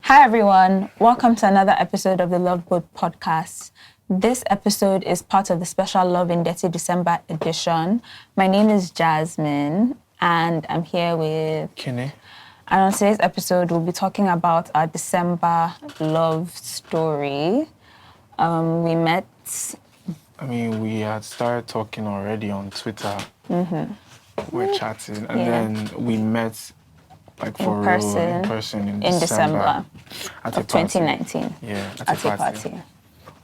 Hi everyone, welcome to another episode of the Loveboat podcast. This episode is part of the special Love in Dirty December edition. My name is Jasmine and I'm here with Kene. And on today's episode, we'll be talking about our December love story. We had started talking already on Twitter. We're chatting, and then we met in person in December at of 2019. Yeah, at a party.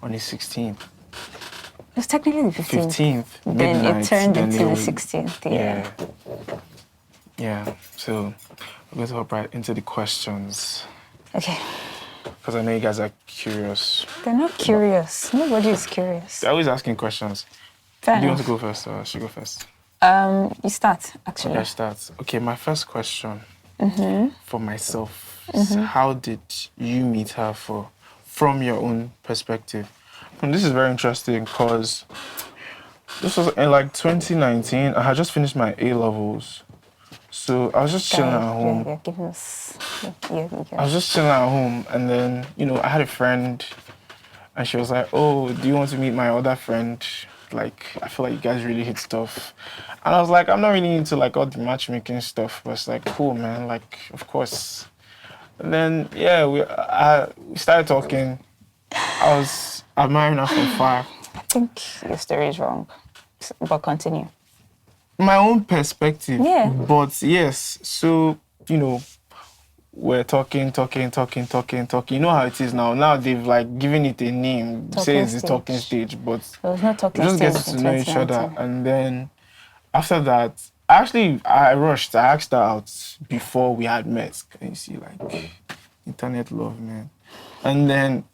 On the 16th. It was technically the 15th. Then midnight, it turned into the 16th. Yeah. So we're going to hop right into the questions. Okay. Because I know you guys are curious. They're not curious. Nobody is curious. They're always asking questions. Fair Do you enough. want to go first or should I go first? You start, actually. Okay, I start. Okay, my first question for myself is how did you meet her from your own perspective? And this is very interesting because this was in 2019. I had just finished my A-levels. So I was just chilling at home. Yeah, give us... I was just chilling at home and then, I had a friend and she was like, oh, do you want to meet my other friend? I feel like you guys really hit stuff. And I was like, I'm not really into all the matchmaking stuff, but it's cool, man, of course. And then, we started talking. I was admiring her from far. I think your story is wrong, but continue. My own perspective. Yeah. But yes, so, we're talking. You know how it is now. Now they've given it a name. Says it's talking stage, but it was not talking we just stage get to know each other. And then after that, I rushed. I asked her out before we had met. Can you see internet love, man? And then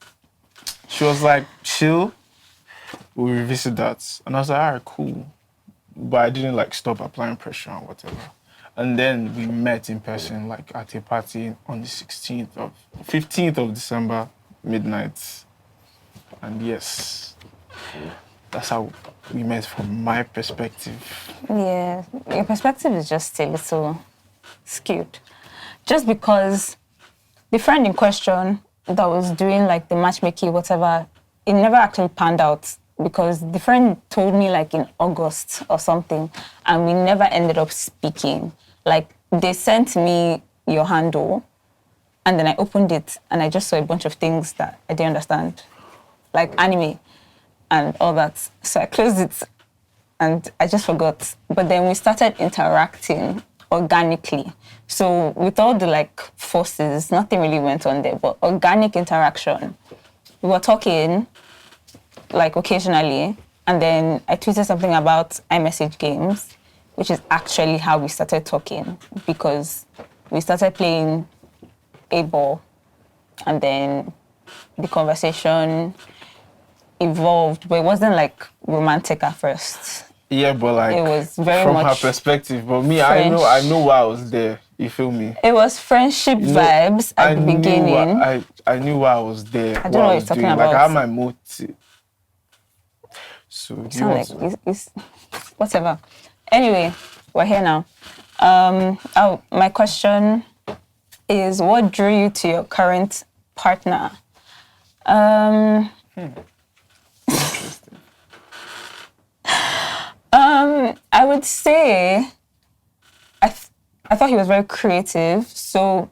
she was like, chill. We'll revisit that. And I was like, all right, cool. But I didn't stop applying pressure or whatever. And then we met in person, at a party on the 15th of December, midnight. And yes, that's how we met from my perspective. Yeah, your perspective is just a little skewed. Just because the friend in question that was doing the matchmaking, whatever, it never actually panned out. Because the friend told me in August or something, and we never ended up speaking. They sent me your handle, and then I opened it, and I just saw a bunch of things that I didn't understand, anime and all that. So I closed it, and I just forgot. But then we started interacting organically. So with all the forces, nothing really went on there, but organic interaction. We were talking occasionally, and then I tweeted something about iMessage games, which is actually how we started talking, because we started playing A-ball, and then the conversation evolved, but it wasn't romantic at first. Yeah, but it was very from much her perspective. But me, I know why I was there. You feel me? It was friendship vibes at the beginning. I knew why I was there. I don't know what you're talking about. I had my motive. So do you want it's whatever. Anyway, we're here now. My question is, what drew you to your current partner? Interesting. I would say I thought he was very creative. So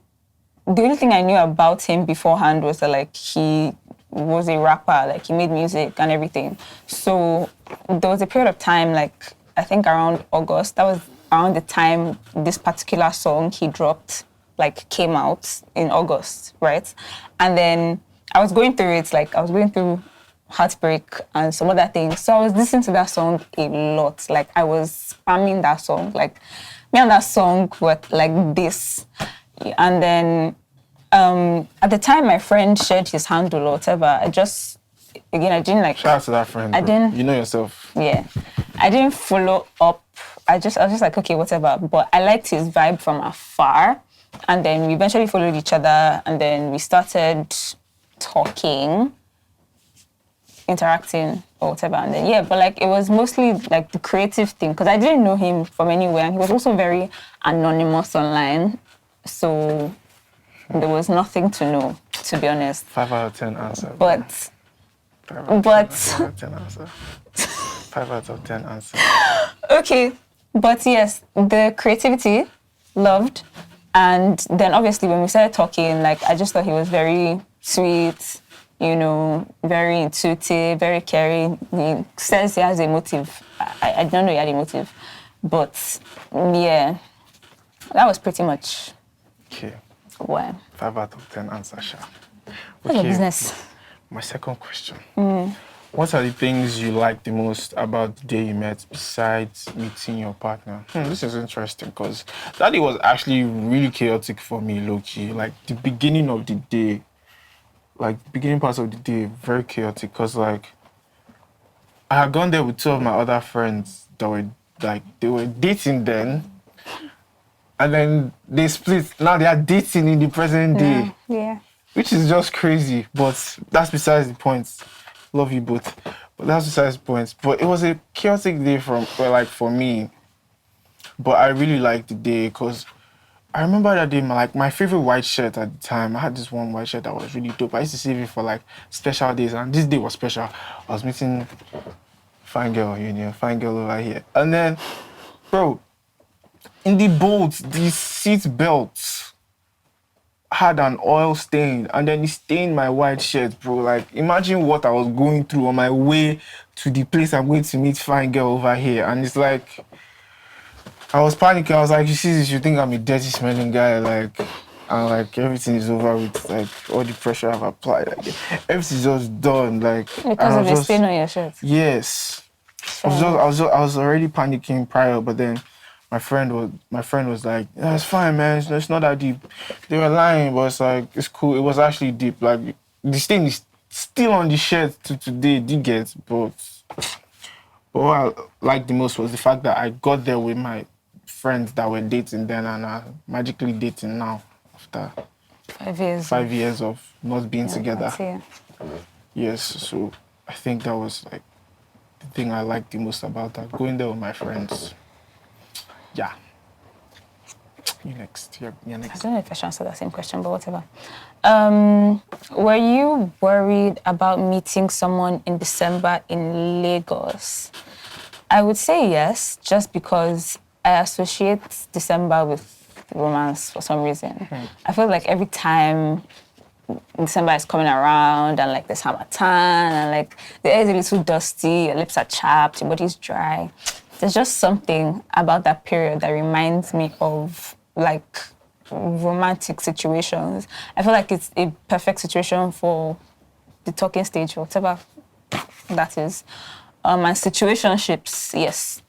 the only thing I knew about him beforehand was that he was a rapper, he made music and everything. So there was a period of time, I think around August, that was around the time this particular song he dropped, came out in August, right? And then I was going through it, I was going through heartbreak and some other things. So I was listening to that song a lot. I was spamming that song. Me and that song were this. And then at the time my friend shared his handle or whatever, I didn't Shout out to that friend. I didn't. You know yourself. Yeah. I didn't follow up. I was just okay, whatever. But I liked his vibe from afar. And then we eventually followed each other, and then we started talking, interacting or whatever. And then, but it was mostly the creative thing, because I didn't know him from anywhere. And he was also very anonymous online. So there was nothing to know. to be honest. 5 out of 10 answer. But 5 out of 10 answer. 5 out of 10 answer. okay, but yes, the creativity, loved. And then obviously when we started talking, like I just thought he was very sweet, you know, very intuitive, very caring. He says he has a motive. I don't know he had a motive. But yeah, that was pretty much Okay. why. 5 out of 10 answer, Sha. What's your business? My second question. What are the things you like the most about the day you met besides meeting your partner? This is interesting because that day was actually really chaotic for me, low-key. Like the beginning of the day, like the beginning parts of the day, very chaotic because like I had gone there with two of my other friends that were like, they were dating then. And then they split. Now they are dating in the present day. Yeah. Which is just crazy, but that's besides the point. Love you both. But that's besides the point. But it was a chaotic day for me. But I really liked the day because I remember that day, my favorite white shirt at the time. I had this one white shirt that was really dope. I used to save it for like special days, and this day was special. I was meeting fine girl over here. And then, bro, in the boat, the seat belts had an oil stain, and then it stained my white shirt, bro. Like, imagine what I was going through on my way to the place I'm going to meet fine girl over here. And it's like, I was panicking. I was like, you see this, you think I'm a dirty smelling guy, like, and like everything is over with, like all the pressure I've applied, like everything's just done, like Because of the stain on your shirt. Yes. I was already panicking prior, but then my friend was like, yeah, it's fine, man. It's not that deep. They were lying, but it's like, it's cool. It was actually deep. Like, this thing is still on the shirt to today, did get, but what I liked the most was the fact that I got there with my friends that were dating then and are magically dating now after 5 years. 5 years of not being together. That's it. Yes, so I think that was like the thing I liked the most about that. Going there with my friends. Yeah. You next. You're I next. don't know if I should answer that same question, but whatever. Were you worried about meeting someone in December in Lagos? I would say yes, just because I associate December with romance for some reason. I feel like every time December is coming around and like there's Hamatan and like the air is a little dusty, your lips are chapped, your body's dry. There's just something about that period that reminds me of like romantic situations. I feel like it's a perfect situation for the talking stage, whatever that is. And situationships, yes.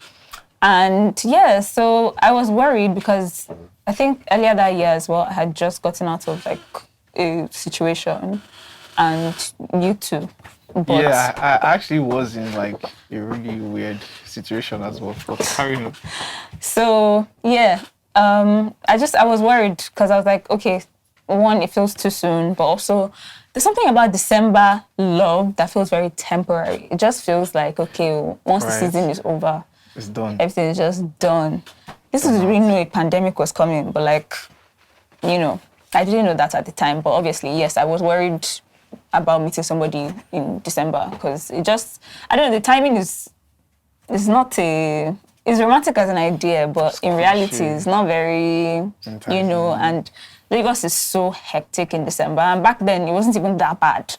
And yeah, so I was worried because I think earlier that year as well, I had just gotten out of like a situation, and you too. But Yeah, I actually was in like a really weird situation as well. But carry on. so yeah, I was worried because I was like, okay, one, it feels too soon, but also there's something about December love that feels very temporary. It just feels like, okay, once the season is over, It's done. everything is just done. This is really know a pandemic was coming, but like, you know, I didn't know that at the time. But obviously, yes, I was worried about meeting somebody in December because it just, I don't know, the timing is not it's romantic as an idea, but in reality, it's not very, you know, and Lagos is so hectic in December. And back then, it wasn't even that bad.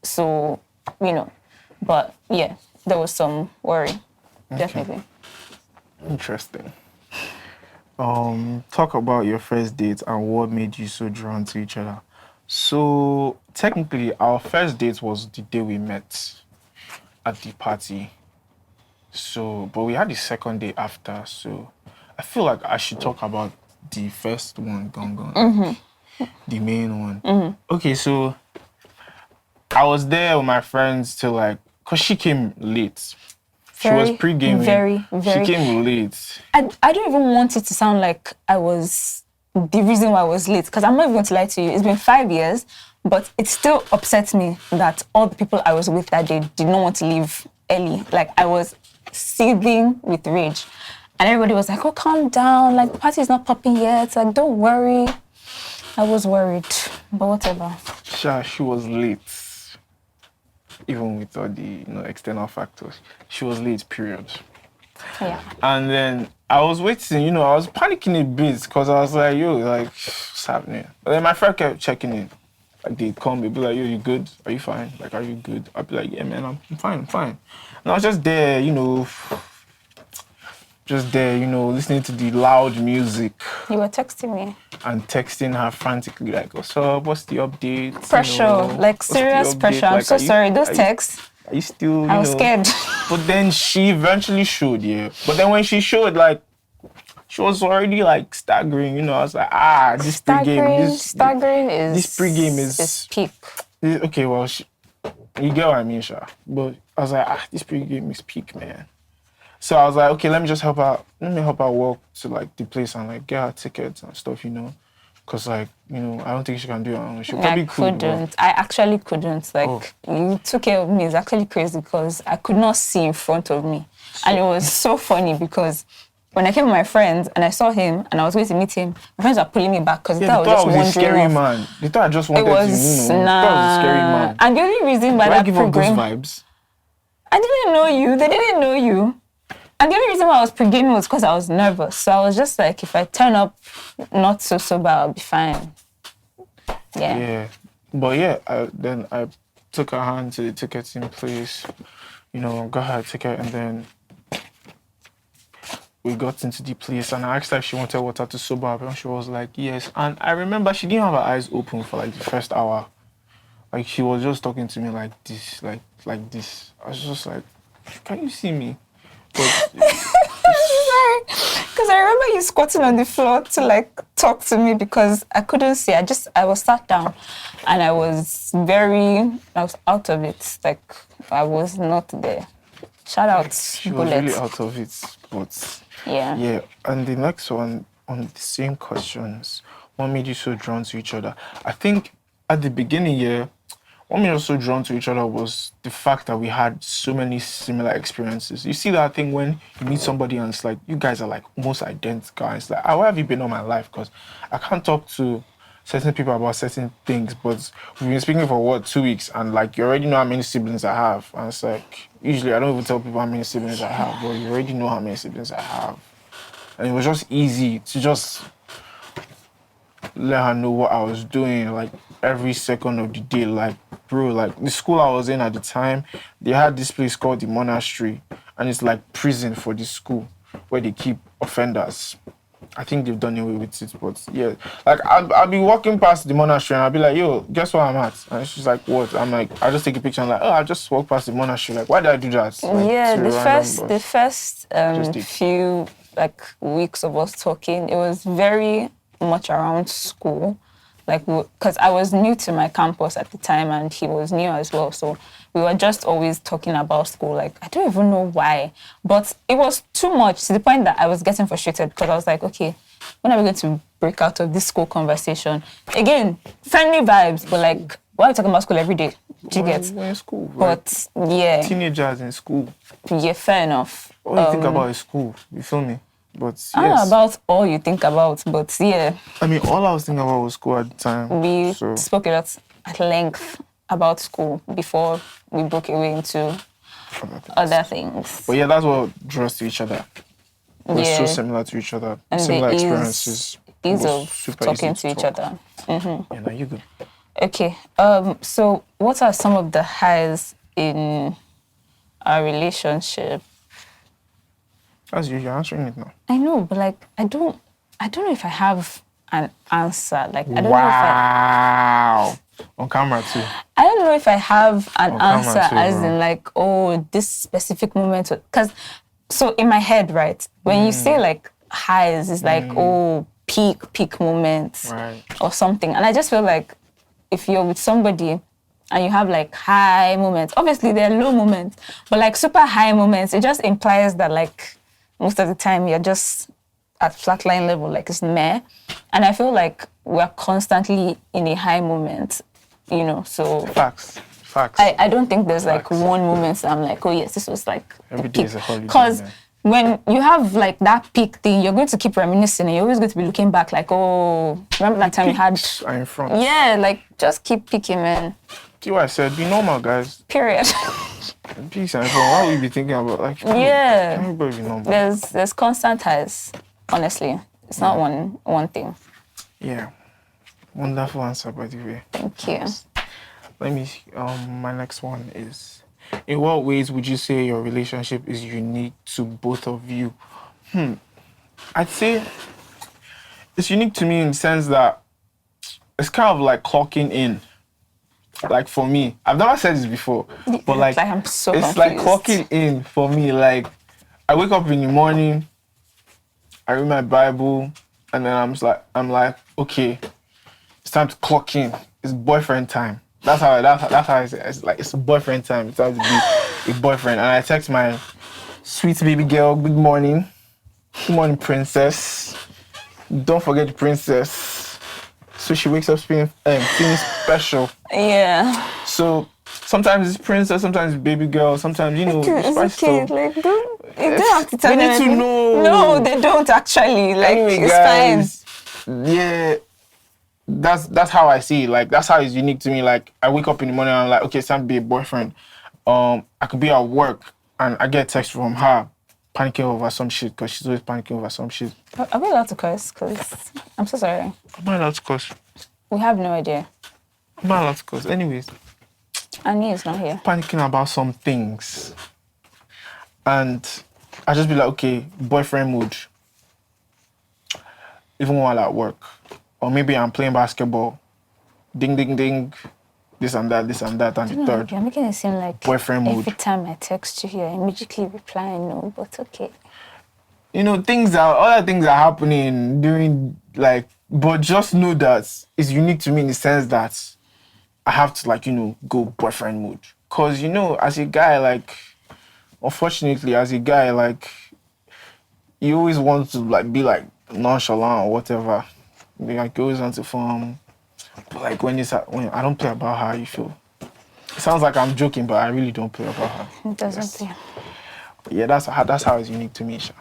So, you know, but yeah, there was some worry, definitely. Interesting. Talk about your first date and what made you so drawn to each other. So technically, our first date was the day we met at the party. So, but we had the second day after. So, I feel like I should talk about the first one, gone, the main one. Okay, so I was there with my friends till like, cause she came late. She was pre-gaming. Very. She came late. I don't even want it to sound like I was the reason why I was late, because I'm not even going to lie to you. It's been 5 years, but it still upsets me that all the people I was with that day did not want to leave early. Like, I was seething with rage. And everybody was like, oh, calm down. Like, the party is not popping yet. Like, don't worry. I was worried, but whatever. She was late. Even with all the external factors. She was late, period. Yeah. And then I was waiting, I was panicking a bit because I was like, yo, like, what's happening? But then my friend kept checking in. Like, they'd come, they'd be like, yo, you good? Are you fine? Like, are you good? I'd be like, yeah, man, I'm fine, I'm fine. And I was just there, listening to the loud music. You were texting me. And texting her frantically, like, what's up? What's the update? Pressure, like serious pressure. I'm so sorry. Those texts. Are you still, I was scared. But then she eventually showed, yeah. But then when she showed, like, she was already, like, staggering, I was like, this pregame. Staggering is... This pregame is peak. Okay, well, you get what I mean, Sha. But I was like, this pregame is peak, man. So I was like, okay, let me just help her. Let me help her walk to, like, the place and, like, get her tickets and stuff, Because, like, I don't think she can do it on her own. She probably couldn't. I actually couldn't. Like, you took care of me. It's actually crazy because I could not see in front of me. And it was so funny because when I came with my friends and I saw him and I was going to meet him, my friends were pulling me back because they thought I was just wandering off. Scary man. They thought I just wanted to, thought I was a scary man. And the only reason why that program... give off those vibes? I didn't know you. They didn't know you. And the only reason why I was pre-gaming was because I was nervous. So I was just like, if I turn up not so sober, I'll be fine. Yeah. Yeah. But yeah, then I took her hand to the ticketing place, got her a ticket, and then we got into the place, and I asked her if she wanted water to sober up, and she was like, yes. And I remember she didn't have her eyes open for like the first hour. Like, she was just talking to me like this, like this. I was just like, can you see me? But sorry, because I remember you squatting on the floor to like talk to me because I couldn't see. I was sat down, and I was out of it. Like, I was not there. Shout out, she Bullet. was really out of it, but yeah. And the next one on the same questions, what made you so drawn to each other? I think at the beginning, what made us so drawn to each other was the fact that we had so many similar experiences. You see that thing when you meet somebody and it's like, you guys are like almost identical. It's like, where have you been all my life? Because I can't talk to certain people about certain things, but we've been speaking for 2 weeks, and like, you already know how many siblings I have. And it's like, usually I don't even tell people how many siblings I have, but you already know how many siblings I have. And it was just easy to just let her know what I was doing, like, every second of the day. Like, bro, like, the school I was in at the time, they had this place called the Monastery, and it's like prison for the school where they keep offenders. I think they've done away with it, but yeah. Like, I'll be walking past the monastery and I'll be like, yo, guess where I'm at? And she's like, what? I'm like, I'll just take a picture and like, I just walked past the monastery. Like, why did I do that? Like, yeah, the first few like weeks of us talking, it was very much around school. Like, because I was new to my campus at the time and he was new as well. So we were just always talking about school. Like, I don't even know why. But it was too much to the point that I was getting frustrated because I was like, okay, when are we going to break out of this school conversation? Again, friendly vibes, but like, why are we talking about school every day? Do you get? We're in school. But yeah. Teenagers in school. Yeah, fair enough. All you think about is school. You feel me? But yes. I don't know about all you think about, but yeah. I mean, all I was thinking about was school at the time. We spoke a lot at length about school before we broke away into other things. But yeah, that's what drew us to each other. We're so similar to each other. And similar experiences. Ease of talking to each other. Mm-hmm. Yeah, now you go. Okay. So what are some of the highs in our relationship? As you're answering it now. I know, but like, I don't know if I have an answer. Like, I don't know if Wow. On camera too. I don't know if I have an answer too, as in like, this specific moment. Because, so in my head, right, when you say like highs, it's like, peak moments or something. And I just feel like if you're with somebody and you have like high moments, obviously there are low moments, but like super high moments, it just implies that like most of the time you're just at flatline level, like it's meh. And I feel like we're constantly in a high moment, so... Facts. I don't think there's like one moment that I'm like, oh yes, this was like every day is a holiday. Because when you have like that peak thing, you're going to keep reminiscing and you're always going to be looking back like, oh, remember that time we had... Are in front. Yeah, like just keep picking, man. See what I said? Be normal, guys. Period. Peace and fun. Why would you be thinking about like? Yeah. Can everybody be normal? There's constant highs, honestly. It's not one thing. Yeah. Wonderful answer, by the way. Thank you. Let me. My next one is: in what ways would you say your relationship is unique to both of you? I'd say it's unique to me in the sense that it's kind of like clocking in. Like for me, I've never said this before, but like I'm so it's confused. like clocking in for me. Like I wake up in the morning, I read my Bible, and then I'm like, okay, it's time to clock in. It's boyfriend time. That's how it's like it's boyfriend time. It's time to be a boyfriend. And I text my sweet baby girl, good morning. Good morning, princess. Don't forget the princess. So she wakes up feeling special. Yeah. So sometimes it's princess, sometimes it's baby girl, sometimes, you know, It's okay. Like, you don't have to tell They them need to anything. know. No, they don't actually. Like, Anyway, it's guys, fine. yeah, that's how I see it. Like, that's how it's unique to me. Like, I wake up in the morning and I'm like, okay, it's time to be a boyfriend. I could be at work and I get a text from her panicking over some shit because she's always panicking over some shit. Are we allowed to curse? Because I'm so sorry. I'm not allowed to curse. We have no idea. I'm not allowed to curse. Anyways, Annie is not here. panicking about some things. And I just be like, okay, boyfriend mood. Even while at work. Or maybe I'm playing basketball. Ding, ding, ding. This and that, and the third. You're making it seem like Boyfriend mood. every time I text you here, I immediately reply no, but okay. You know, other things are happening during, like, but just know that it's unique to me in the sense that I have to, like, you know, go boyfriend mood. Because, you know, as a guy, like, unfortunately, as a guy, like, you always want to, like, be, like, nonchalant or whatever. Like, you always want to form. But, like, when I don't play about her, you feel. It sounds like I'm joking, but I really don't play about her. It doesn't play. But yeah, that's how it's unique to me, Sha.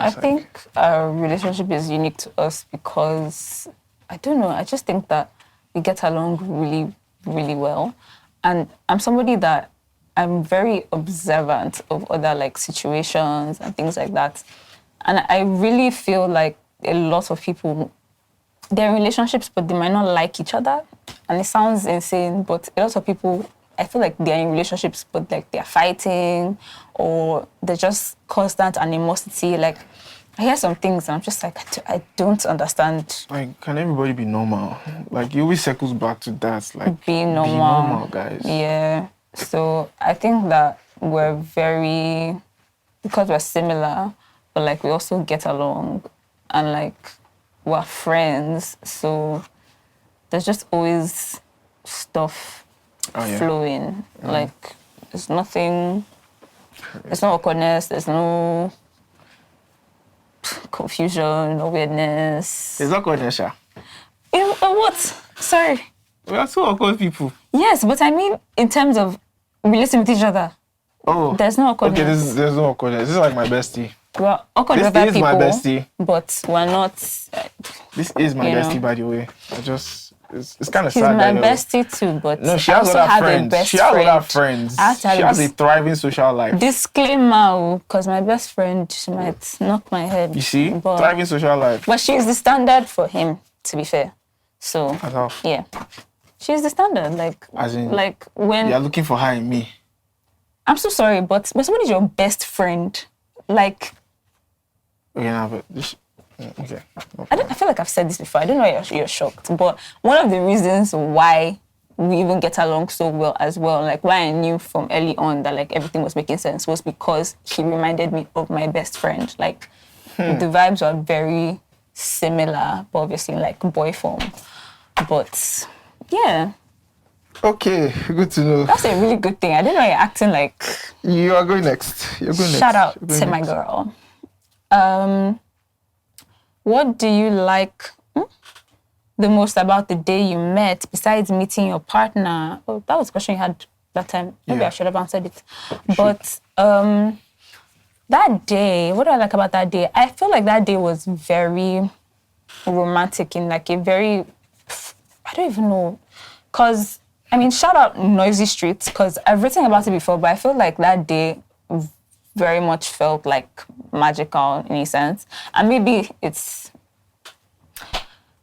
I think our relationship is unique to us because, I don't know, I just think that we get along really, really well. And I'm somebody that I'm very observant of other like situations and things like that. And I really feel like a lot of people, they're in relationships, but they might not like each other. And it sounds insane, but a lot of people, I feel like they're in relationships, but like they're fighting or they're just constant animosity. Like, I hear some things and I'm just like, I don't understand. Like, can everybody be normal? Like, it always circles back to that. Like, Be normal. Be normal, guys. Yeah. So I think that we're very, because we're similar, but like we also get along and like we're friends. So there's just always stuff flowing. Like, there's nothing, there's no awkwardness, there's no confusion, no weirdness. There's awkwardness, Sha. What? Sorry. We are two awkward people. Yes, but I mean in terms of relating with each other. Oh. There's no awkwardness. Okay, there's no awkwardness. This is like my bestie. We're awkward with This other is people, my bestie. but we're not. This is my You know. bestie, by the way. It's kind of He's sad. my that bestie too, but No, she I has also other have a friends. best She has friend. other friends. I have to have She has this a thriving social life. disclaimer, because my best friend, she might knock my head. You see? But Thriving social life. she's the standard for him, to be fair. So, As how? yeah. She's the standard. Like, As in, like when... you're looking for her in me. I'm so sorry, but when somebody's your best friend, like... Okay, now, but this... Okay. I feel like I've said this before. I don't know why you're shocked, but one of the reasons why we even get along so well as well, like why I knew from early on that like everything was making sense was because he reminded me of my best friend. Like the vibes were very similar, but obviously in like boy form. But yeah. Okay, good to know. That's a really good thing. I didn't know you're acting like... You are going next. You're going next. Shout out You're going to my next. girl. What do you like the most about the day you met besides meeting your partner? Oh, that was a question you had that time. Maybe Yeah. I should have answered it. But that day, what do I like about that day? I feel like that day was very romantic in like a very, I don't even know, because, I mean, shout out Noisy.Streetss, because I've written about it before, but I feel like that day very much felt like magical in a sense. And maybe it's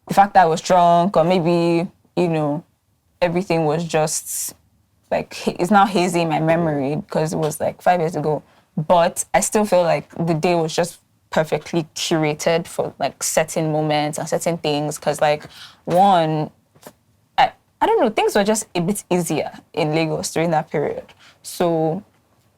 the fact that I was drunk, or maybe, you know, everything was just like, it's now hazy in my memory because it was like 5 years ago. But I still feel like the day was just perfectly curated for like certain moments and certain things. Because like, one, I don't know, things were just a bit easier in Lagos during that period. So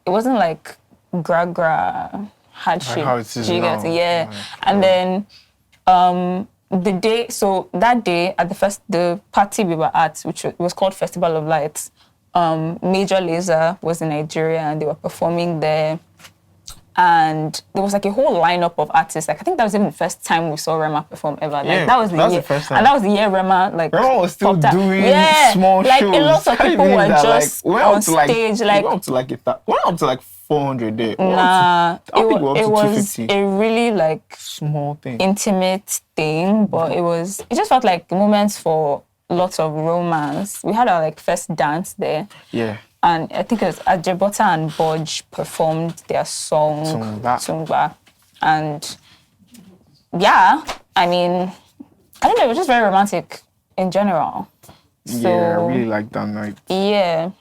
it wasn't like gra hardship. Like how it is Do you now. get it? Yeah. Like, And then the day, so that day at the party we were at, which was called Festival of Lights, Major Lazer was in Nigeria and they were performing there. And there was like a whole lineup of artists. Like I think that was even the first time we saw Rema perform ever. Like Yeah, that was that's year, the first time. and that was the year Rema was still popped out. doing small like shows. a lot of Can you people believe were that? just Like, on stage. Like went up to like 400 there. nah, It it was a really like small thing. intimate thing, but it just felt like moments for lots of romance. We had our like first dance there. Yeah. And I think it was Ajebota and Bodge performed their song Tumba. And yeah, I mean, I don't know, it was just very romantic in general. So, Yeah, I really liked that night. Yeah.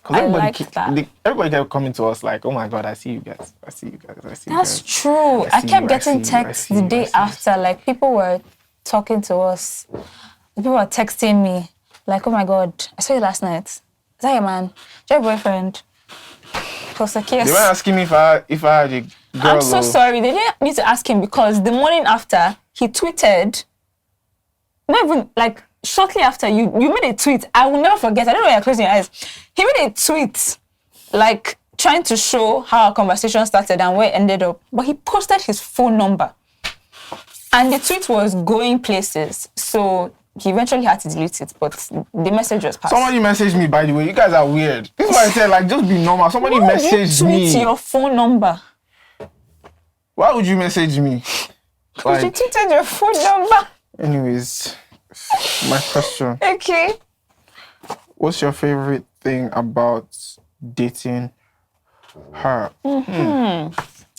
Because that. Everybody kept coming to us like, oh my God, I see you guys. I see you guys. I see you That's guys. true. I see kept you, getting I see you, I texts see the you, day I see you. after. Like people were talking to us. People were texting me. Like, oh my God, I saw you last night. Is that your man? Is that your boyfriend? Cozykiyo. They were asking me if I had a girl. I'm so sorry. They didn't need to ask him because the morning after, he tweeted, not even like shortly after, you made a tweet. I will never forget. I don't know why you're closing your eyes. He made a tweet like trying to show how our conversation started and where it ended up. But he posted his phone number. And the tweet was going places. So he eventually had to delete it, but the message was passed. Somebody messaged me, by the way. You guys are weird. This is why I said, like, just be normal. Somebody Why would messaged you me. tweet your phone number? Why would you message me? Because you tweeted your phone number. Anyways, my question. Okay. What's your favorite thing about dating her?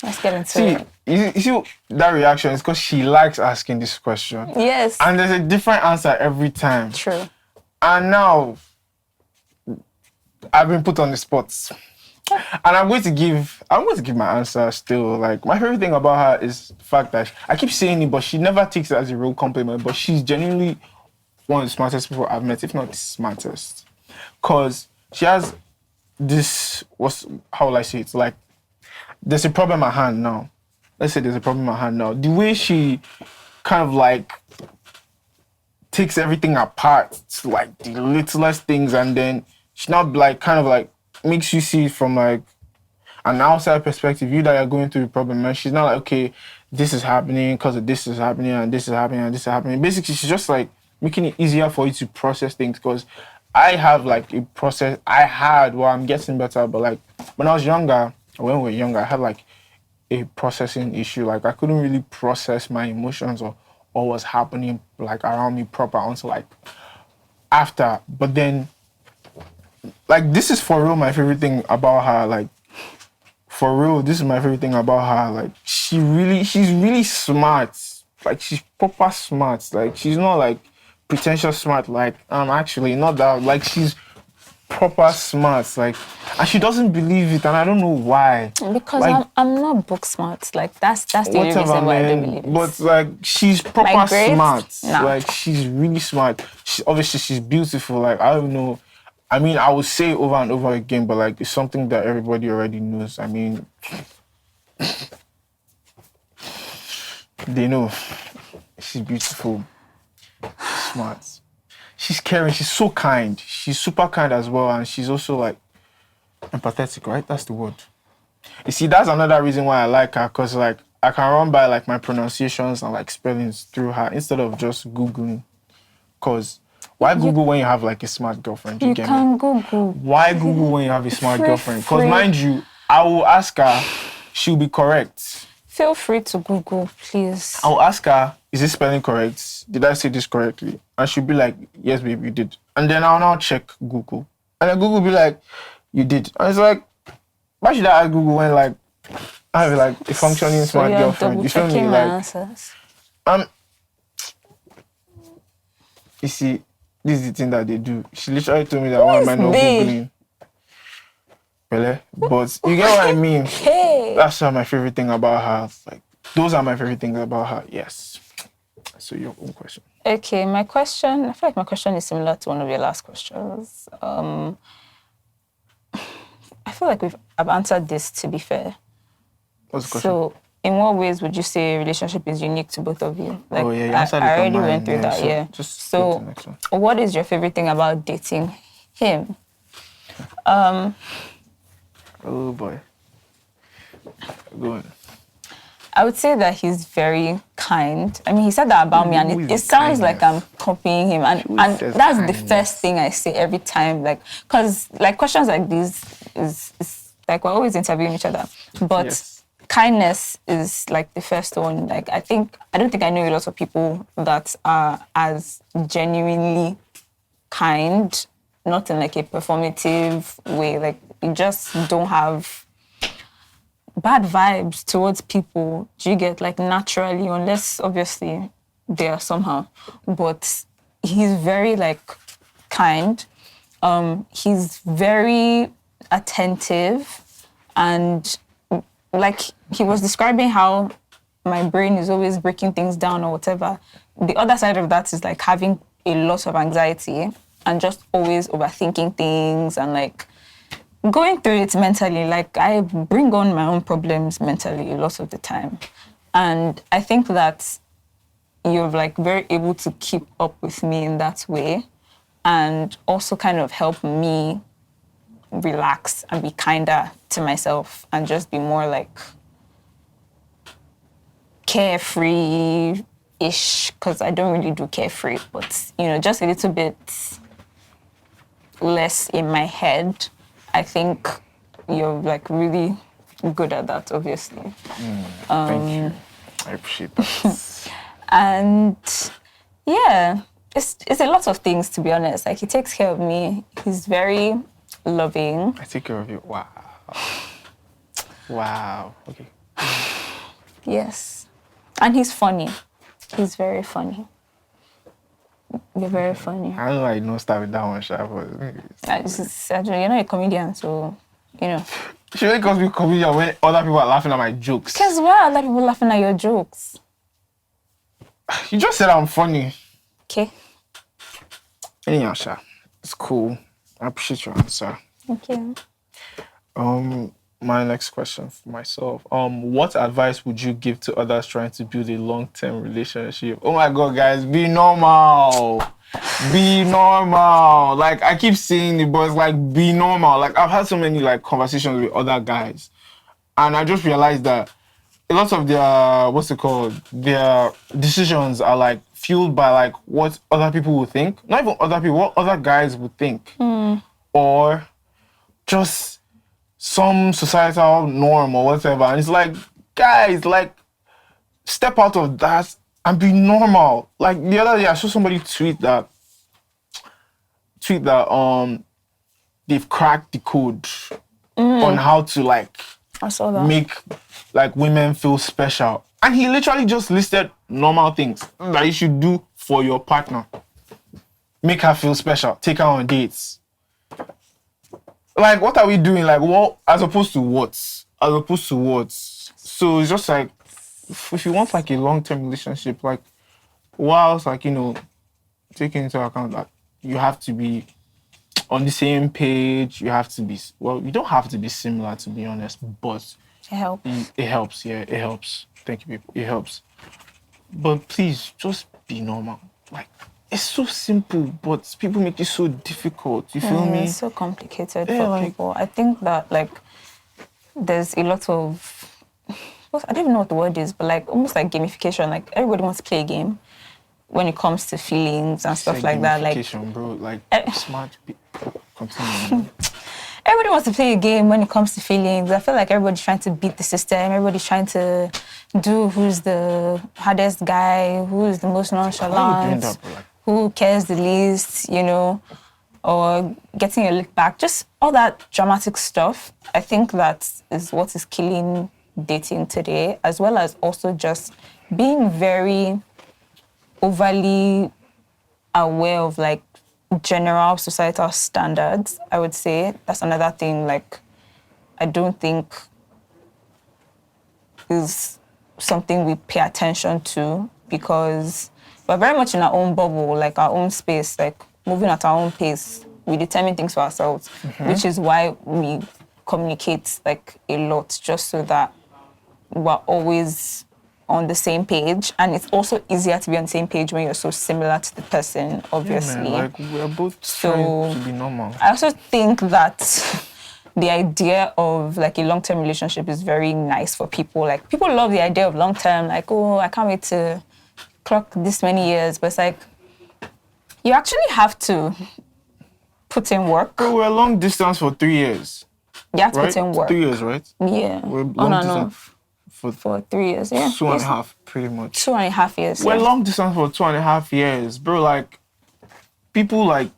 Let's get into it. You see that reaction is because she likes asking this question. Yes. And there's a different answer every time. True. And now, I've been put on the spot. And I'm going to give my answer still. Like, my favorite thing about her is the fact that I keep saying it, but she never takes it as a real compliment. But she's genuinely one of the smartest people I've met, if not the smartest. Because she has this, how will I say it? Like, there's a problem at hand now. Let's say there's a problem at hand now. The way she kind of like takes everything apart to like the littlest things, and then she now like kind of like makes you see it from like an outside perspective, you that are going through the problem, and she's not like, okay, this is happening because of this is happening and this is happening and this is happening. Basically, she's just like making it easier for you to process things, because I have like a process, I'm getting better, but like when I was younger, when we were younger, I had like a processing issue. Like I couldn't really process my emotions or what was happening like around me proper until like after. But then, like, this is for real my favorite thing about her. Like, for real, this is my favorite thing about her. Like, she's really smart. Like, she's proper smart. Like, she's not like pretentious smart. Like, actually not that. Like, she's proper smart. Like, and she doesn't believe it, and I don't know why. Because like, I'm not book smart. Like that's the only reason why I don't believe it. But like, she's proper My grades? smart. Nah. Like, she's really smart. Obviously she's beautiful. Like, I don't know. I mean, I would say over and over again, but like, it's something that everybody already knows. I mean, they know. She's beautiful, smart. She's caring. She's so kind. She's super kind as well, and she's also like empathetic, right? That's the word. You see, that's another reason why I like her, because like I can run by like my pronunciations and like spellings through her instead of just Googling. Because why Google when you have like a smart girlfriend? You get can me? Google. Why Google when you have a smart Free, girlfriend? Because free. mind you, I will ask her, she'll be correct. Feel free to Google, please. I'll ask her, is this spelling correct? Did I say this correctly? And she'll be like, yes, babe, you did. And then I'll now check Google. And then Google will be like, you did. And it's like, why should I ask Google when like I have like a functioning smart girlfriend? You feel me? Like, answers. you see, this is the thing that they do. She literally told me that why am I not Googling? Really? But you get what I mean? Hey. That's my favorite thing about her. Like, those are my favorite things about her. Yes. So your own question. Okay, my question, I feel like my question is similar to one of your last questions. I feel like I've answered this, to be fair. What's the question? So, in what ways would you say a relationship is unique to both of you? Like, you answered I it already on mine, went through that, so yeah. Just so, go to the next one. what is your favorite thing about dating him? Oh boy. Go on. I would say that he's very kind. I mean, he said that about me, and it sounds like I'm copying him. And that's the first thing I say every time. Like, because like questions like these is like we're always interviewing each other. But kindness is like the first one. Like, I don't think I know a lot of people that are as genuinely kind, not in like a performative way. Like, you just don't have bad vibes towards people. Do you get, like, naturally, unless obviously they are somehow. But he's very like kind. He's very attentive, and like he was describing how my brain is always breaking things down or whatever. The other side of that is like having a lot of anxiety and just always overthinking things and like going through it mentally. Like, I bring on my own problems mentally a lot of the time. And I think that you're like very able to keep up with me in that way and also kind of help me relax and be kinder to myself and just be more like carefree-ish, because I don't really do carefree, but, you know, just a little bit less in my head. I think you're like really good at that, obviously. Thank you. I appreciate that. And yeah, it's a lot of things, to be honest. Like, he takes care of me. He's very loving. I take care of you. Wow. Wow. Okay. Yes. And he's funny. He's very funny. You're very funny. I don't know why you don't start with that one, Sha, but You're not a comedian, so, you know. she only calls me comedian when other people are laughing at my jokes. Because why are other people laughing at your jokes? You just said I'm funny. Okay. Anyhow, Sha, it's cool. I appreciate your answer. Thank you. My next question for myself. What advice would you give to others trying to build a long-term relationship? Oh my God, guys, be normal. Be normal. Like, I keep saying it, but it's like, be normal. Like, I've had so many like conversations with other guys, and I just realized that a lot of their decisions are like fueled by like what other people would think. Not even other people, what other guys would think. Or just some societal norm or whatever. And it's like, guys, like, step out of that and be normal. Like, the other day I saw somebody tweet that they've cracked the code on how to like I saw that. make like women feel special. And he literally just listed normal things that you should do for your partner. Make her feel special. Take her on dates. Like, what are we doing? Like, what? As opposed to what? So it's just like, if you want like a long-term relationship, like, whilst like, you know, taking into account that you have to be on the same page, you have to be, well, you don't have to be similar, to be honest, but It helps. It helps, yeah, it helps. Thank you, people. It helps. But please, just be normal. Like, it's so simple, but people make it so difficult. You feel me? It's so complicated Yeah, for like, people. I think that, like, there's a lot of, I don't even know what the word is, but like almost like gamification. Like, everybody wants to play a game when it comes to feelings and stuff like that. Like, gamification, bro. Like, smart people. Continue. everybody wants to play a game when it comes to feelings. I feel like everybody's trying to beat the system. Everybody's trying to do who's the hardest guy, who's the most Why are you doing nonchalant, that, bro? Like, who cares the least, or getting a lick back. Just all that dramatic stuff. I think that is what is killing dating today, as well as also just being very overly aware of like general societal standards. I would say that's another thing. Like, I don't think is something we pay attention to because we're very much in our own bubble, like our own space, like moving at our own pace. We determine things for ourselves, which is why we communicate like a lot, just so that we're always on the same page. And it's also easier to be on the same page when you're so similar to the person, obviously. yeah, man, like we're both trying to be normal. I also think that the idea of like a long-term relationship is very nice for people. Like, people love the idea of long-term, like, oh, I can't wait to clock this many years. But it's like, you actually have to put in work. Bro, we're long distance for 3 years. You have to Right? put in work. 3 years, right? Yeah. We're On long and distance off for for 3 years. Yeah. 2.5, pretty much. 2.5 years. We're yeah. long distance for 2.5 years, bro. Like, people like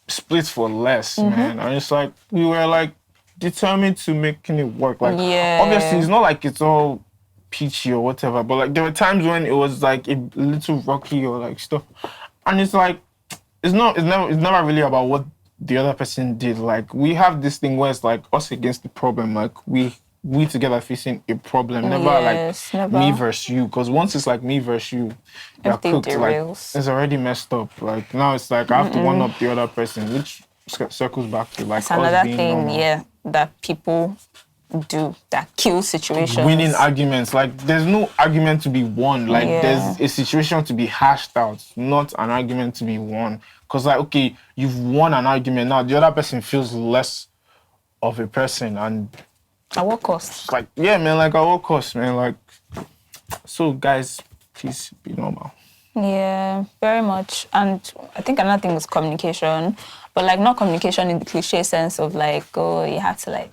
split for less, man. And it's like we were like determined to making it work. Like, Yeah. obviously, it's not like it's all peachy or whatever, but like there were times when it was like a little rocky or like stuff, and it's like it's never really about what the other person did. Like, we have this thing where it's like us against the problem. Like, we together facing a problem, never Yes, like never. me versus you. Because once it's like me versus you, you're Everything cooked. Like, derails. it's already messed up. Like, now it's like I have to one up the other person, which circles back to like It's us another being thing, normal. yeah, that people do that kills situations. Winning arguments. Like, there's no argument to be won. Like, Yeah. there's a situation to be hashed out, not an argument to be won. Because, like, okay, you've won an argument. Now, the other person feels less of a person. And At what cost? it's like, yeah, man, like, at what cost, man? Like, so, guys, please be normal. Yeah, very much. And I think another thing is communication, but like not communication in the cliche sense of like, oh, you have to like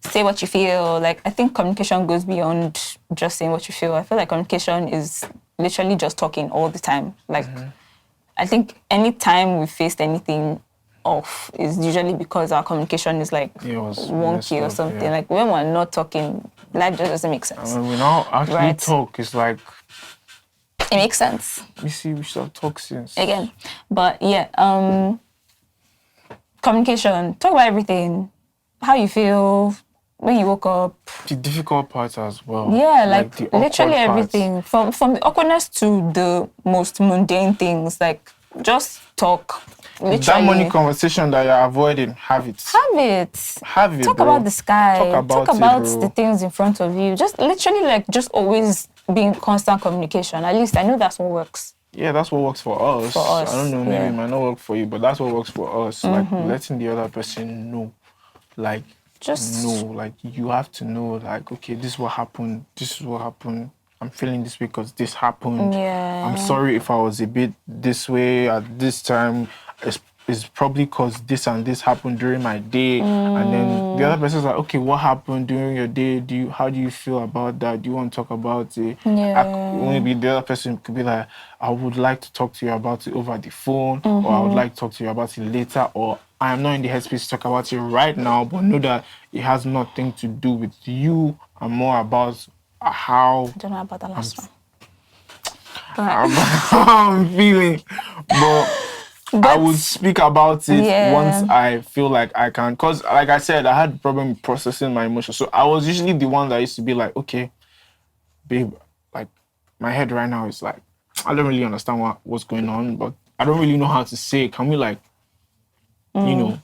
say what you feel. Like, I think communication goes beyond just saying what you feel. I feel like communication is literally just talking all the time. Like, I think any time we faced anything off is usually because our communication is like It was wonky or messed up, something. yeah. Like, when we're not talking, life just doesn't make sense. And when we now actually Right. talk, it's like, It makes sense. we should have talked since. Again. But yeah, communication. Talk about everything. How you feel when you woke up. The difficult parts as well. Yeah, like the awkward literally parts. everything. From the awkwardness to the most mundane things. Like, just talk. Literally. That money conversation that you're avoiding, have it. Have it. Have it, Talk bro. about the sky. Talk about it, bro. the things in front of you. Just literally like just always be in constant communication. At least I know that's what works. Yeah, that's what works for us. For us, I don't know, maybe yeah. it might not work for you, but that's what works for us. Like, letting the other person know. Like, Just know. Like, you have to know, like, okay, this is what happened. This is what happened. I'm feeling this way because this happened. Yeah. I'm sorry if I was a bit this way at this time. It's probably because this and this happened during my day. And then the other person's like, okay, what happened during your day? How do you feel about that? Do you want to talk about it? Yeah. Maybe the other person could be like, I would like to talk to you about it over the phone, or I would like to talk to you about it later, or I am not in the headspace to talk about it right now, but know that it has nothing to do with you and more about how I don't know about the last one. I'm feeling. But I would speak about it Yeah. once I feel like I can. Because, like I said, I had a problem processing my emotions. So I was usually the one that used to be like, okay, babe, like, my head right now is like, I don't really understand what's going on, but I don't really know how to say it. Can we, like, you know,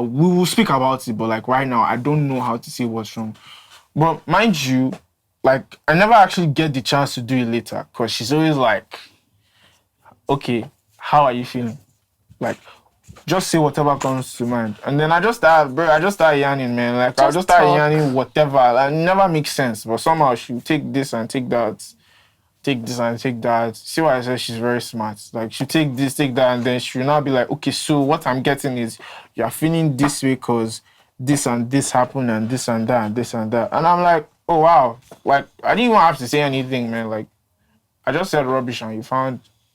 we will speak about it, but, like, right now, I don't know how to say what's wrong. But mind you, like, I never actually get the chance to do it later, because she's always like, okay, how are you feeling? Like, just say whatever comes to mind. And then I just start yarning, man. Like, I'll just start talk. yarning whatever. Like, it never makes sense. But somehow she'll take this and take that take this and take that. See why I said she's very smart. Like, she'll take this, take that, and then she'll not be like, okay, so what I'm getting is you're feeling this way because this and this happened and this and that and this and that. And I'm like, oh, wow. Like, I didn't even have to say anything, man. Like, I just said rubbish and you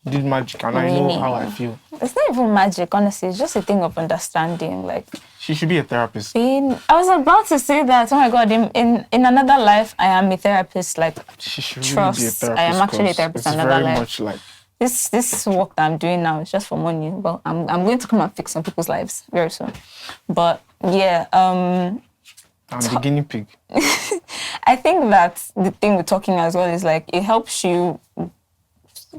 did magic, and I know how I feel. It's not even magic, honestly. It's just a thing of understanding. Like, she should be a therapist. I was about to say that. Oh my God! In another life, I am a therapist. Like, she should trust. Really be a therapist. I am actually a therapist. In another life. Much like this work that I'm doing now is just for money. But I'm going to come and fix some people's lives very soon. But yeah. I'm the guinea pig. I think that the thing with talking as well is like it helps you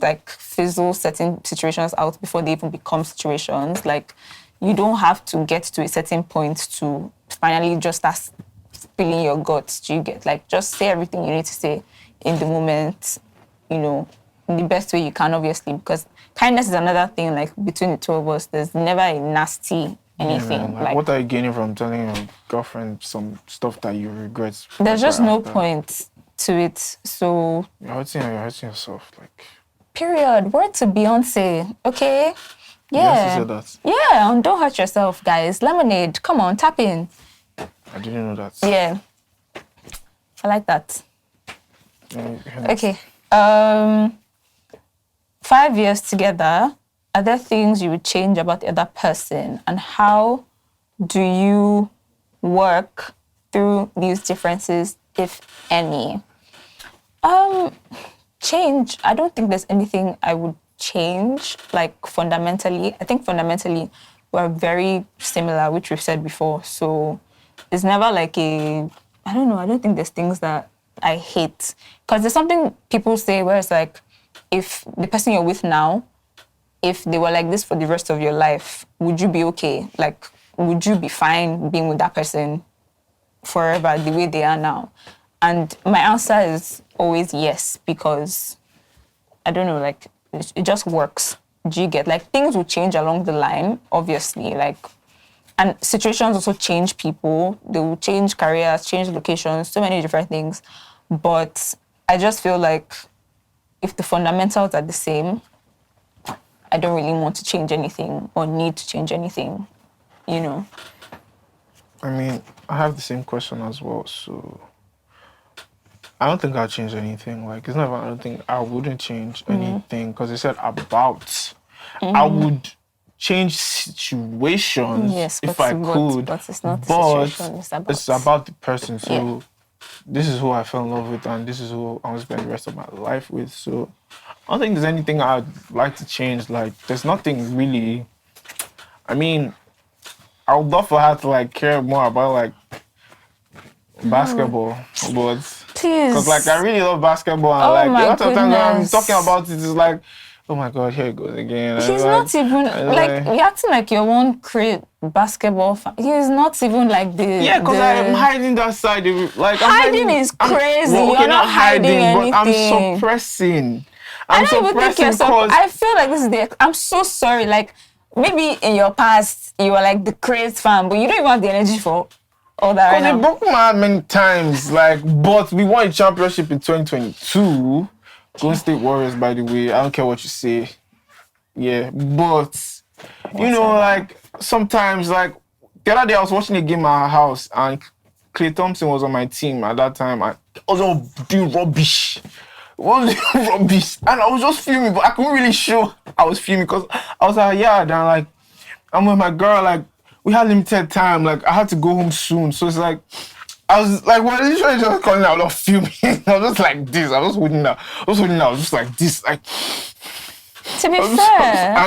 like fizzle certain situations out before they even become situations. Like, you don't have to get to a certain point to finally just start spilling your guts. Do you get? Like, just say everything you need to say in the moment, in the best way you can, obviously, because kindness is another thing. Like, between the two of us, there's never a nasty anything. Yeah, like, what are you gaining from telling your girlfriend some stuff that you regret? There's just no point to it. So you're hurting yourself, like. Period. Word to Beyonce. Okay. Yeah. Said that. Yeah. Don't hurt yourself, guys. Lemonade. Come on, tap in. I didn't know that. Yeah. I like that. Okay. 5 years together. Are there things you would change about the other person, and how do you work through these differences, if any? Change. I don't think there's anything I would change, like, fundamentally. I think fundamentally we're very similar, which we've said before. So it's never like I don't know, I don't think there's things that I hate. Because there's something people say where it's like, if the person you're with now, if they were like this for the rest of your life, would you be okay? Like, would you be fine being with that person forever the way they are now? And my answer is always yes, because, I don't know, like, it just works. Do you get? Like, things will change along the line, obviously, like, and situations also change people. They will change careers, change locations, so many different things. But I just feel like if the fundamentals are the same, I don't really want to change anything or need to change anything, I mean, I have the same question as well, so I don't think I'll change anything. Like, it's not about, I don't think I wouldn't change anything, because it said about. I would change situations if I could. But it's not the situation, it's about the person. So this is who I fell in love with, and this is who I want to spend the rest of my life with. So I don't think there's anything I'd like to change. Like, there's nothing really. I mean, I would love for her to, like, care more about, like, basketball, but because, like, I really love basketball, and like a lot of times when I'm talking about it, it's like, oh my God, here it goes again. He's not even like you're acting like your one great basketball fan. He's not even like the because I'm hiding that side. Like, hiding is crazy. You're not hiding anything. But I'm suppressing. I don't even think you're I feel like this is I'm so sorry. Like, maybe in your past you were like the crazy fan, but you don't even have the energy for all that right now. Because they broke my heart many times. Like, but we won a championship in 2022. Golden State Warriors, by the way. I don't care what you say. Yeah, but like, sometimes, like, the other day I was watching a game at our house, and Klay Thompson was on my team at that time. I was all doing rubbish. And I was just fuming, but I couldn't really show I was fuming, because I was like, yeah, then, like, I'm with my girl, like, we had limited time, like, I had to go home soon. So it's like, I was like, well, literally just calling out, not fuming. I was just like this. I was holding out. I was just like this. Like, to be fair, I was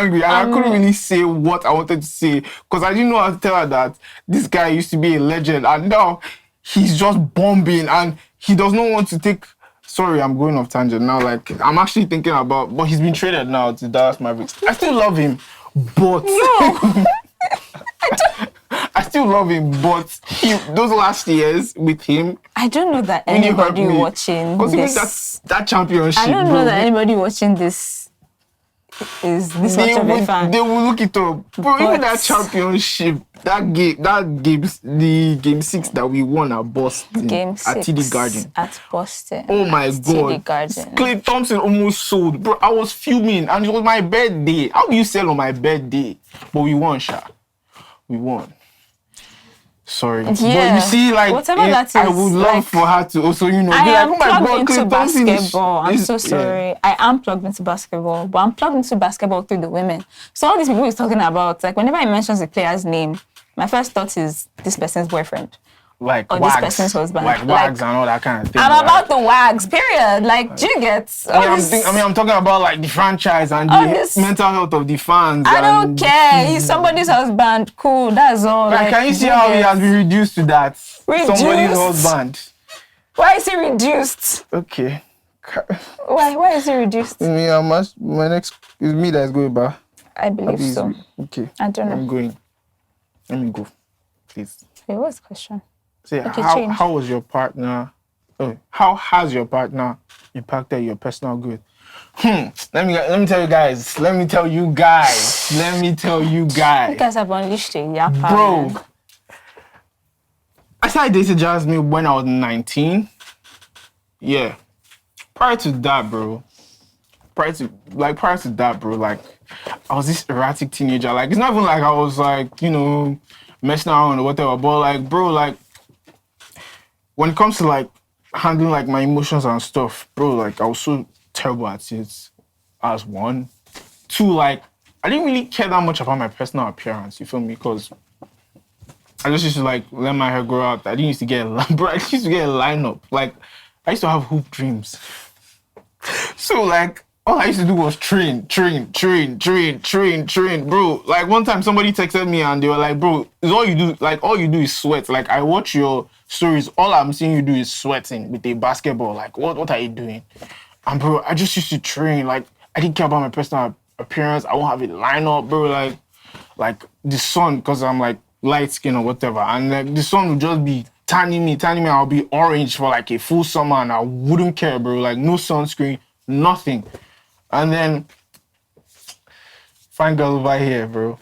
angry, and I couldn't really say what I wanted to say, because I didn't know how to tell her that this guy used to be a legend, and now he's just bombing, and he does not want to take. Sorry, I'm going off tangent now. Like, I'm actually thinking about, but he's been traded now to Dallas Mavericks. I still love him, but I still love him, but those last years with him, I don't know that anybody watching this, that championship. I don't know that anybody watching this is this much of a fan. They will look it up. Bro, even that But- championship, the game 6 that we won at Boston. Game 6 at TD Garden. at Boston. Oh my at God. TD Garden. Clay Thompson almost sold. Bro, I was fuming and it was my birthday. How do you sell on my birthday? But we won, Sha. We won. Sorry. But you see, like, whatever that is, I would love like, for her to also, you know, I be am like, oh my plugged God, into Clay Thompson basketball. I'm so yeah. sorry. I am plugged into basketball, but I'm plugged into basketball through the women. So all these people he's talking about, like whenever he mentions the player's name, my first thought is this person's boyfriend. Like Or wags, this person's husband. like wags and all that kind of thing. I'm like, about the wags, period. Like, do you get all this? I'm talking about like the franchise and All the this- mental health of the fans. I don't and- care. He's somebody's husband. Cool. That's all. Like, can you see how he has been reduced to that? Reduced? Somebody's husband. Why is he reduced? Okay. Why is he reduced? Me, my next is me that's going back. I believe so. Okay. I don't know. I'm going. Let me go, please. Wait, what's the question? Say, Okay, how change. was your partner? Oh, how has your partner impacted your personal growth? Let me tell you guys. You guys have unleashed a yapper. Bro, Man. I started dating Jasmine when I was 19. Yeah. Prior to that, bro, like, I was this erratic teenager. Like, it's not even like I was like, you know, messing around or whatever. But like, bro, like, when it comes to like handling like my emotions and stuff, bro, like I was so terrible at it. As one. Two, like, I didn't really care that much about my personal appearance, you feel me? Because I just used to like let my hair grow out. I didn't used to get bro, I used to get a lineup. Like, I used to have hoop dreams. So like all I used to do was train, bro. Like one time somebody texted me and they were like, bro, is all you do is sweat. Like I watch your stories, all I'm seeing you do is sweating with a basketball. Like what are you doing? And bro, I just used to train. Like I didn't care about my personal appearance. I won't have a lineup, bro. Like the sun, because I'm like light skin or whatever, and like the sun would just be tanning me. I'll be orange for like a full summer and I wouldn't care, bro. Like no sunscreen, nothing. And then fine girl over here, bro.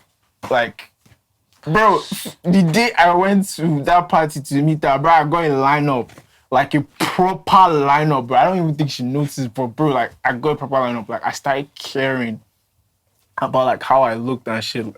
Like, bro, the day I went to that party to meet her, bro, I got a lineup. Like a proper lineup, bro. I don't even think she noticed, but bro, like I got a proper lineup. Like I started caring about like how I looked and shit. Like,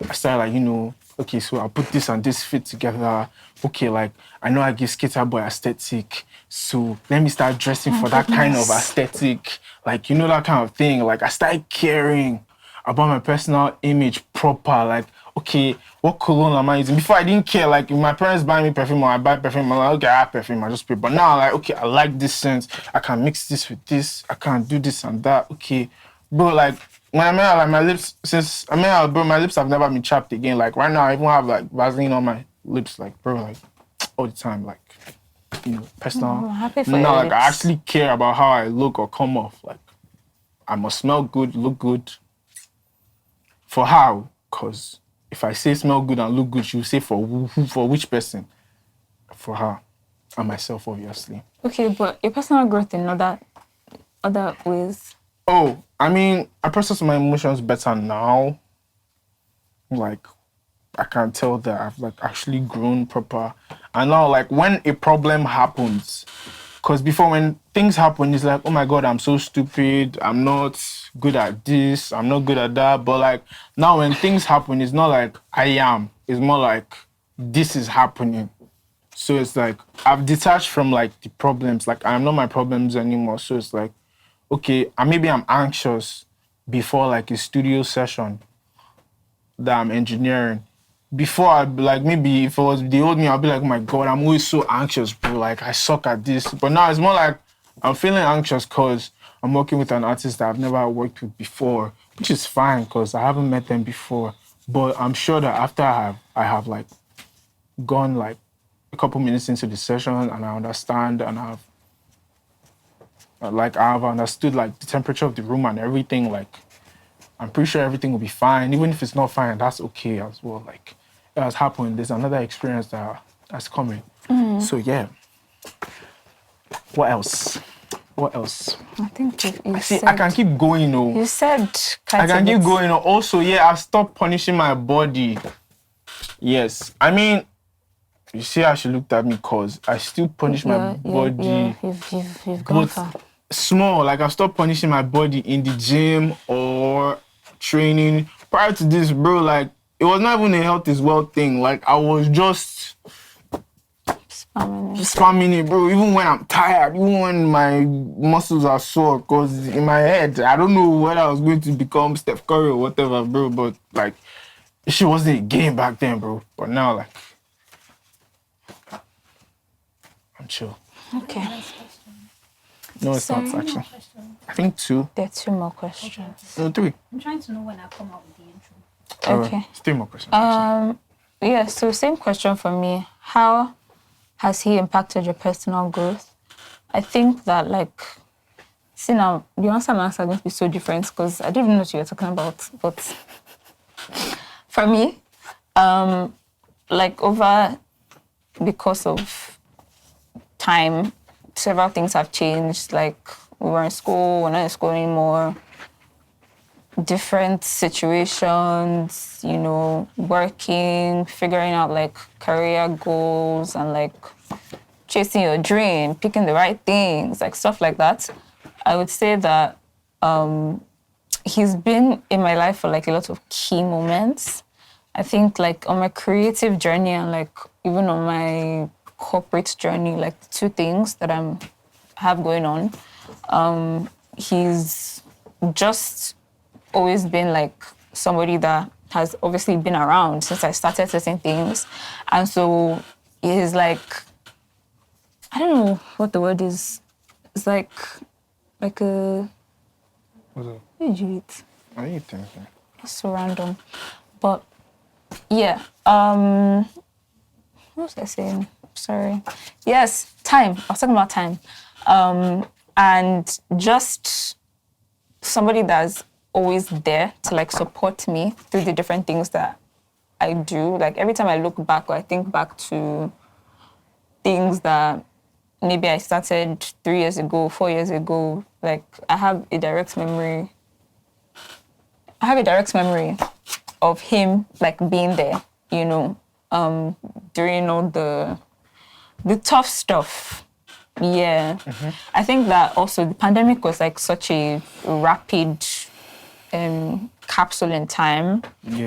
I started like, you know, okay, so I'll put this and this fit together. Okay, like I know I give skater boy aesthetic, so let me start dressing for that kind of aesthetic. Like, you know, that kind of thing. Like I started caring about my personal image proper. Like, okay, what cologne am I using? Before I didn't care. Like if my parents buy me perfume or I buy perfume, I'm like, okay, I have perfume, I just pay. But now like, okay, I like this scent. I can mix this with this. I can do this and that. Okay. Bro, like when I met her, like my lips, since I met her, bro, my lips have never been chapped again. Like right now, I even have like Vaseline on my lips, like bro, like all the time, like you know, personal. I'm happy for now, your like lips. I actually care about how I look or come off. Like I must smell good, look good. For how? Cause if I say smell good and look good, she'll say for who, for which person? For her and myself, obviously. Okay, but your personal growth in other ways. Oh, I mean, I process my emotions better now. Like, I can tell that I've like actually grown proper. And now, like, when a problem happens, because before when things happen, it's like, oh my God, I'm so stupid. I'm not good at this. I'm not good at that. But like now when things happen, it's not like I am. It's more like this is happening. So it's like I've detached from like the problems. Like I'm not my problems anymore. So it's like, okay, and maybe I'm anxious before like a studio session that I'm engineering. Before I'd be like, maybe if it was the old me, I'd be like, oh my God, I'm always so anxious, bro. Like I suck at this. But now it's more like I'm feeling anxious because I'm working with an artist that I've never worked with before, which is fine because I haven't met them before. But I'm sure that after I have like gone like a couple minutes into the session and I understand and I've understood like the temperature of the room and everything, like I'm pretty sure everything will be fine. Even if it's not fine, that's okay as well. Like it has happened. There's another experience that's coming. So yeah. What else? What else? I think you See, said... I can keep going, You said... I can keep going. Also, yeah, I've stopped punishing my body. Yes. I mean, you see how she looked at me, cause I still punish my body. You've gone far. Small, like I've stopped punishing my body in the gym or training. Prior to this, bro, like it was not even a health is wealth thing. Like I was just spamming it, bro. Even when I'm tired, even when my muscles are sore, cause in my head, I don't know whether I was going to become Steph Curry or whatever, bro. But like, she wasn't a game back then, bro. But now, like, I'm chill. Okay. No, it's not actually. I think 2. There are 2 more questions. No, 3. I'm trying to know when I come out with the intro. Okay. 3 more questions. Yeah, so same question for me. How has he impacted your personal growth? I think that, like, see now, the answer and answer are going to be so different because I don't even know what you're talking about. But for me, like, over the course of time, several things have changed. Like, we were in school, we're not in school anymore. Different situations, you know, working, figuring out like career goals and like chasing your dream, picking the right things, like stuff like that. I would say that he's been in my life for like a lot of key moments. I think like on my creative journey and like even on my corporate journey, like the 2 things that I have going on, he's just always been like somebody that has obviously been around since I started certain things. And so he's like, I don't know what the word is. It's like a... What's up? What did you eat? I eat anything. It's so random. But yeah, what was I saying? Sorry. Yes, time. I was talking about time. And just somebody that's always there to like support me through the different things that I do. Like every time I look back or I think back to things that maybe I started 3 years ago, 4 years ago, like I have a direct memory of him like being there, you know, during all the tough stuff. Yeah. Mm-hmm. I think that also the pandemic was like such a rapid capsule in time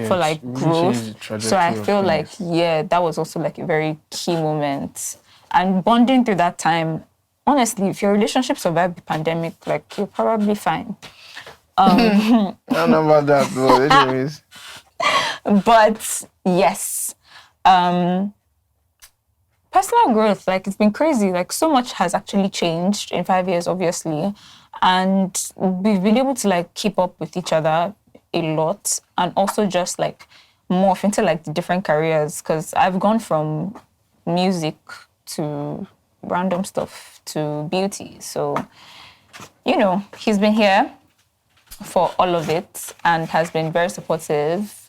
for like growth. So I feel like, yeah, that was also like a very key moment. And bonding through that time, honestly, if your relationship survived the pandemic, like you're probably fine. I don't know about that, but anyways. But yes, personal growth, like it's been crazy. Like so much has actually changed in 5 years, obviously. And we've been able to like keep up with each other a lot and also just like morph into like the different careers. Cause I've gone from music to random stuff to beauty. So, you know, he's been here for all of it and has been very supportive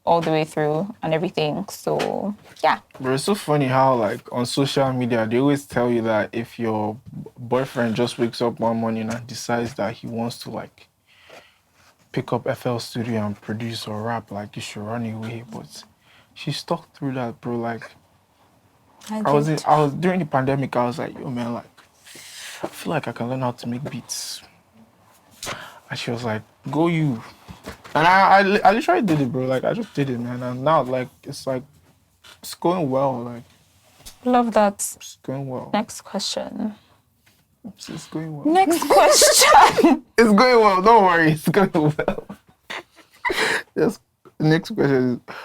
all the way through and everything. So, yeah. But it's so funny how, like, on social media, they always tell you that if your boyfriend just wakes up one morning and decides that he wants to, like, pick up FL Studio and produce or rap, like, you should run away. But she stuck through that, bro. Like, I was during the pandemic, I was like, yo, man, like, I feel like I can learn how to make beats. And she was like, go you. And I literally did it, bro. Like, I just did it, man. And now, like, it's going well. Like, love that. It's going well. Next question. It's going well. Next question. It's going well. Don't worry. It's going well. Yes. Next question is,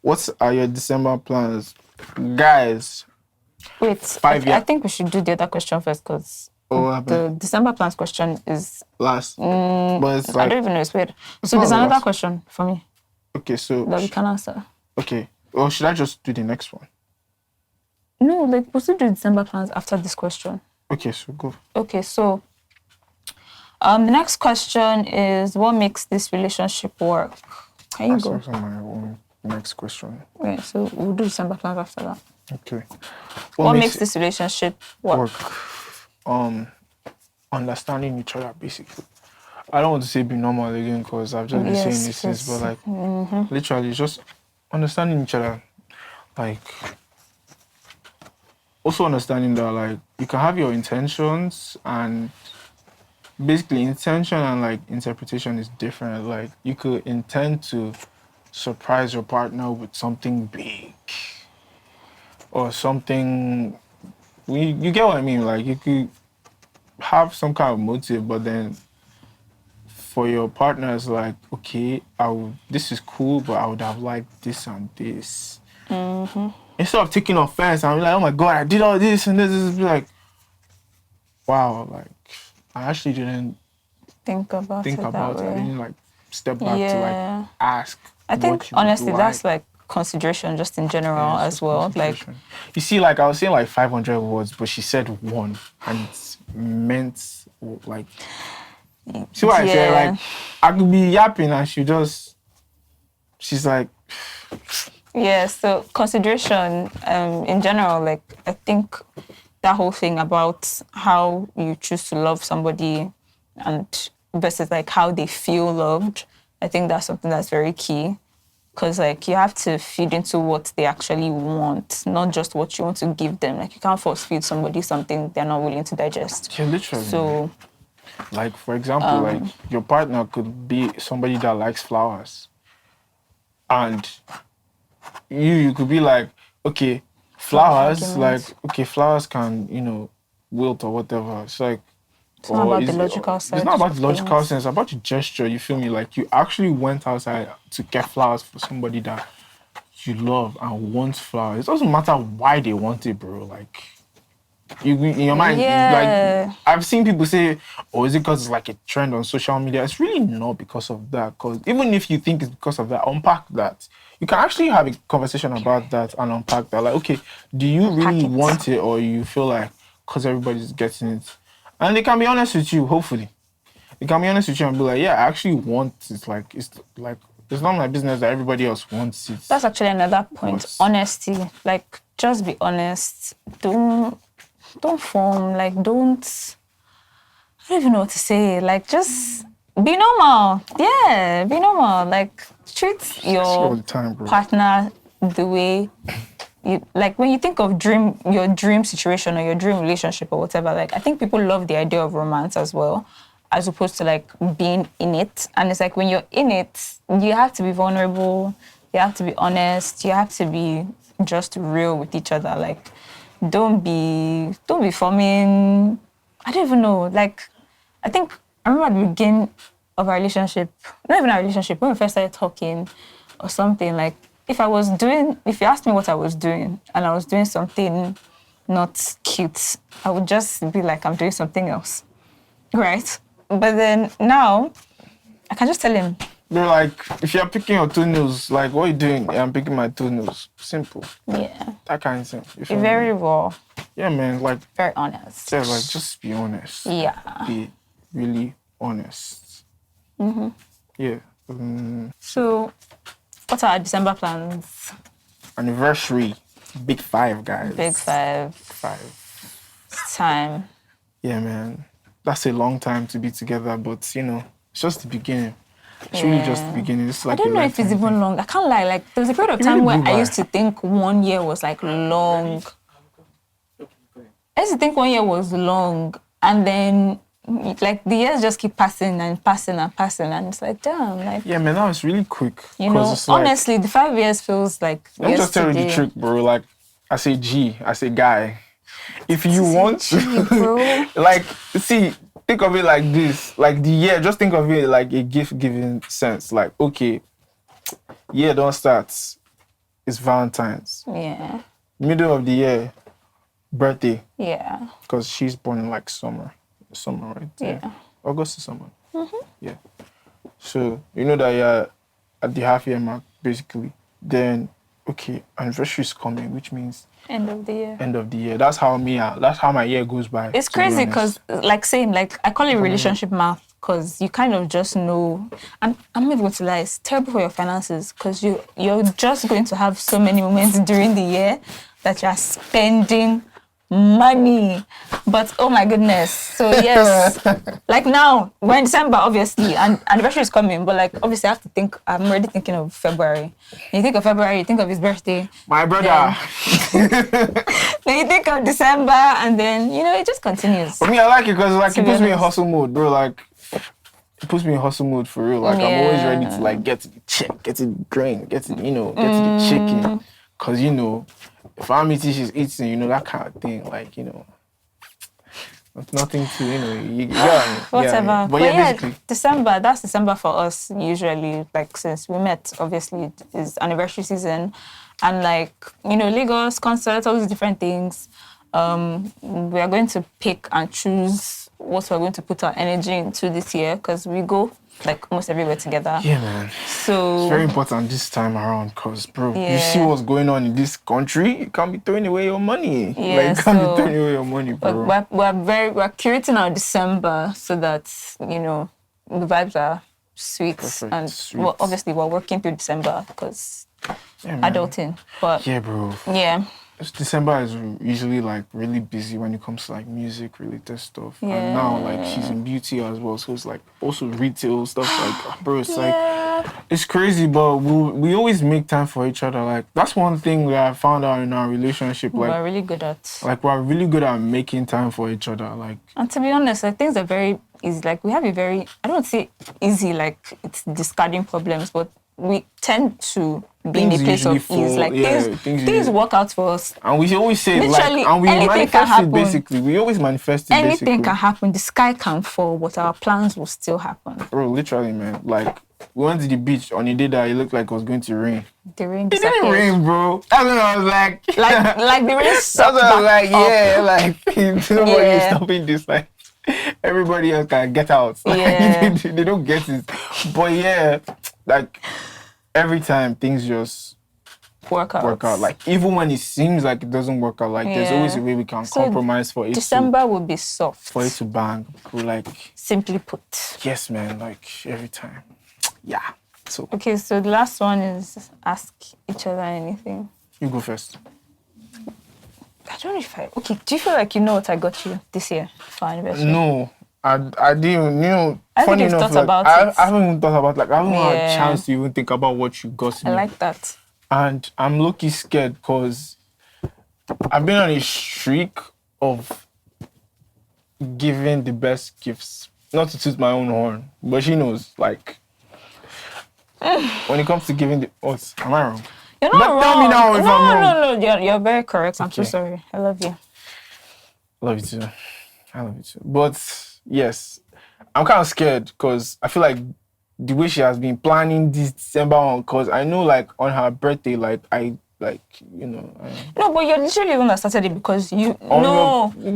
what are your December plans? Guys. Wait. 5 years. I think we should do the other question first because the December plans question is... last. But it's like... I don't even know. It's weird. So there's another question for me. Okay, so... that we can answer. Okay. Or should I just do the next one? No, like, we'll still do December plans after this question. Okay, so go. Okay, so... the next question is, what makes this relationship work? Can you go? That's also my own next question. Okay, so we'll do December plans after that. Okay. What makes this relationship work? On understanding each other, basically. I don't want to say be normal again because I've just been saying this since, but like literally just understanding each other. Like also understanding that like you can have your intentions and basically intention and like interpretation is different. Like you could intend to surprise your partner with something big or something you get what I mean? Like you could have some kind of motive, but then for your partner, it's like, okay, this is cool, but I would have liked this and this. Instead of taking offense, I'm like, oh my God, I did all this and this is like, wow, like, I actually didn't think about it. I didn't like step back to like ask. I think honestly, that's like consideration just in general as well. Like, you see, like I was saying like 500 words, but she said one, and it's meant like. See what I say? Like, I could be yapping and she's like... Yeah, so consideration in general, like, I think that whole thing about how you choose to love somebody and versus, like, how they feel loved, I think that's something that's very key. Because, like, you have to feed into what they actually want, not just what you want to give them. Like, you can't force feed somebody something they're not willing to digest. Yeah, literally. So... Like, for example, like, your partner could be somebody that likes flowers. And you could be like, okay, flowers can, wilt or whatever. It's like... It's not about the logical side. It's not about the logical sense. It's about the gesture, you feel me? Like, you actually went outside to get flowers for somebody that you love and wants flowers. It doesn't matter why they want it, bro. Like... in your mind, like I've seen people say, "Oh, is it because it's like a trend on social media?" It's really not because of that. Because even if you think it's because of that, unpack that. You can actually have a conversation about that and unpack that. Like, okay, do you really want it, or you feel like because everybody's getting it? And they can be honest with you. Hopefully, they can be honest with you and be like, "Yeah, I actually want it." Like, it's not my business that everybody else wants it. That's actually another point. Honesty. Like, just be honest. Don't form, like, I don't even know what to say. Like, just be normal. Yeah, be normal. Like, treat your partner the way you, like, when you think of your dream situation or your dream relationship or whatever, like, I think people love the idea of romance as well, as opposed to, like, being in it. And it's like, when you're in it, you have to be vulnerable, you have to be honest, you have to be just real with each other. Like, don't be forming, I don't even know, like, I remember at the beginning of our relationship, not even our relationship, when we first started talking or something, like, if you asked me what I was doing and I was doing something not cute, I would just be like, I'm doing something else, right? But then now, I can just tell him. They're like, if you're picking your toenails, like, what are you doing? Yeah, I'm picking my toenails. Simple. Yeah. That kind of thing. Very raw. Yeah, man, like... Very honest. Yeah, like, just be honest. Yeah. Be really honest. Mm-hmm. Yeah. So, what are our December plans? Anniversary. Big 5, guys. Big 5. 5. It's time. Yeah, man. That's a long time to be together, but, it's just the beginning. It's really just the beginning. It's like I don't know if it's even long. I can't lie. Like, there was a period of time where I used to think 1 year was, like, long. I used to think 1 year was long. And then, like, the years just keep passing and passing and passing. And it's like, damn, like... Yeah, man, now it's really quick. Honestly, the 5 years feels like Let me just tell you the trick, bro. Like, I say guy. If you want to... like, see... Think of it like this, like the year, just think of it like a gift-giving sense. Like, okay, year don't start, it's Valentine's. Yeah. Middle of the year, birthday. Yeah. Because she's born in like summer, right? Yeah. August is summer. Mm-hmm. Yeah. So, you know that you're at the half year mark, basically. Then, okay, anniversary is coming, which means... End of the year. That's how my year goes by. It's crazy because, like, I call it relationship math because you kind of just know. And I'm not even going to lie, it's terrible for your finances because you're just going to have so many moments during the year that you're spending money. But oh my goodness. So yes, like now we're in December, obviously, and anniversary is coming. But like obviously, I have to think. I'm already thinking of February. You think of February, you think of his birthday. My brother. Then you think of December, and then it just continues. For me, I like it because like To it be puts me in honest. hustle mode, bro. Like it puts me in hustle mode for real. Like I'm always ready to like get to the check, get to the grain, get to get to the chicken. Cause if I'm eating, she's eating. That kind of thing. Like nothing to you get me. Whatever. But yeah, basically. December. That's December for us usually. Like since we met, obviously it is anniversary season, and like Lagos concerts, all these different things. We are going to pick and choose what we're going to put our energy into this year because we go like almost everywhere together. Yeah, man. So it's very important this time around because, bro, you Yeah. see what's going on in this country. You can't be throwing away your money. Yeah, like, you can't so be throwing away your money, bro. we're curating our December so that the vibes are sweet. Perfect, And sweet. well, obviously we're working through December because Yeah, man. adulting. But Yeah, bro. yeah. December is usually like really busy when it comes to like music related stuff. Yeah. And now like she's in beauty as well, so it's like also retail stuff. Like, bro, it's like it's crazy, but we always make time for each other. Like that's one thing that I found out in our relationship. Like We're really good at. like we're really good at making time for each other. Like And to be honest, like things are very easy. Like we have a very, I don't say easy, like it's discarding problems, but we tend to be in a Things place of usually ease. fall- Like yeah, things things work out for us. and we always say Literally, like and we anything can manifest it happen. basically. We always manifest it Anything basically. can happen. The sky can fall, but our plans will still happen. Bro, literally, man. Like we went to the beach on a day that it looked like it was going to rain. The rain It didn't disappeared. rain, bro. That's when I was like, Like the rain that's sucked what I was back like, up. yeah, like nobody is Yeah. stopping this. Like everybody else can get out. Like, Yeah. they don't get it. But yeah, like every time things just Work out. Like even when it seems like it doesn't work out, like there's Yeah. always a way we can So, compromise for it December will be soft. for it to bang. Bro, like Simply put. yes, man. Like every time. Yeah. So Okay, so the last one is ask each other anything. you go first. I don't know if okay, do you feel like you know what I got you this year for anniversary? No, I didn't. I think Funny you've enough, thought like, about I it. haven't even thought about like I haven't had a Yeah. chance to even think about what you got I me. like that. And I'm low-key scared because I've been on a streak of giving the best gifts. Not to toot my own horn, but she knows. Like when it comes to giving the am I wrong? You're not But wrong. tell me now if I'm wrong. No. You're very correct. I'm so Okay. sorry. I love you. Love you too. I love you too. But yes, I'm kind of scared because I feel like the way she has been planning this December one, because I know like on her birthday, like I like No, but you're literally the one that started it because you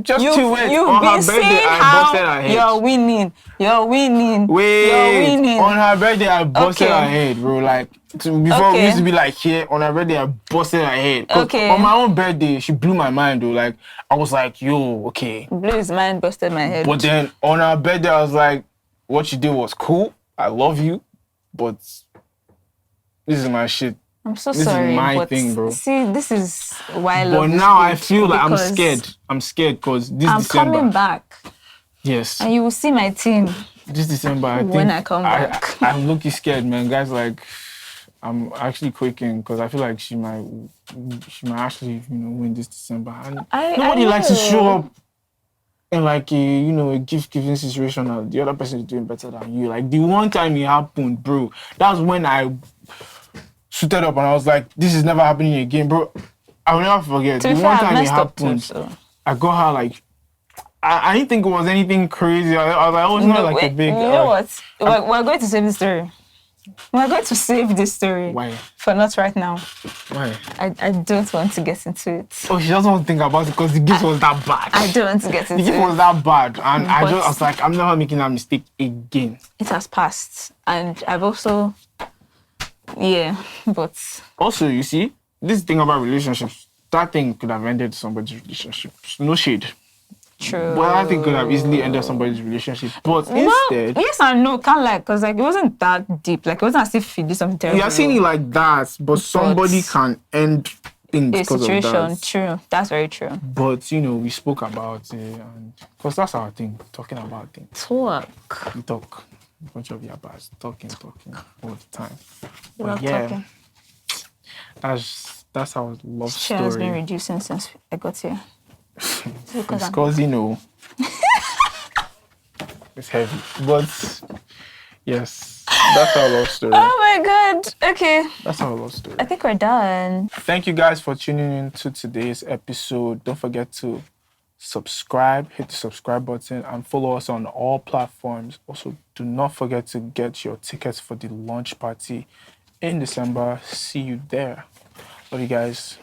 just you've, to wait you've on her been birthday saying I how busted her head. You're winning. You're Wait, winning. on her birthday I busted Okay. her head, bro. Like before we Okay. used to be like here on her birthday I busted her head. 'Cause Okay. on my own birthday she blew my mind, though. Like I was like, yo, okay. Blew his mind, busted my head. But then on her birthday, I was like, what you did was cool. I love you. But this is my shit. I'm so this is sorry. my but thing, bro. See, this is why I love But this now I group, feel like I'm because scared. I'm scared because this I'm December. coming back. Yes. And you will see my team. This December, I think. When I come back. I'm looking scared, man. Guys, like, I'm actually quaking because I feel like she might actually, win this December. And nobody likes to show up in like a gift giving situation and the other person is doing better than you. Like the one time it happened, bro, that's when I suited up and I was like, this is never happening again, bro. I'll never forget. To The be one fair, I time it messed up too, happened, so. I got her like I didn't think it was anything crazy. I was like, oh, it's not like a big. You know what? We're going to save the story. We're going to save this story. Why? For not right now. Why? I don't want to get into it. Oh, she doesn't want to think about it because the gift was that bad. I don't want to get The into gift was it. that bad, and I But- was like, I'm never making that mistake again. It has passed. And I've also, but Also, you see, this thing about relationships, that thing could have ended somebody's relationship. No shade. true. Well, that thing could have easily ended somebody's relationship. But instead, Yes and no, can't lie, because like it wasn't that deep. Like it wasn't as if he did something terrible. you're saying it like that, but somebody can end things A because of situation. that. True. That's very true. But you know, we spoke about it, and because that's our thing, talking about things. Talk. We talk. A bunch of yabbas, talking all the time. We But love yeah, talking. that's our love Chair has been story. reducing since I got here. It's cause you know it's heavy, but yes, that's our love story. Oh my god. Okay. That's our love story. I think we're done. Thank you guys for tuning in to today's episode. Don't forget to subscribe, hit the subscribe button, and follow us on all platforms. Also, do not forget to get your tickets for the launch party in December. See you there. Love you guys.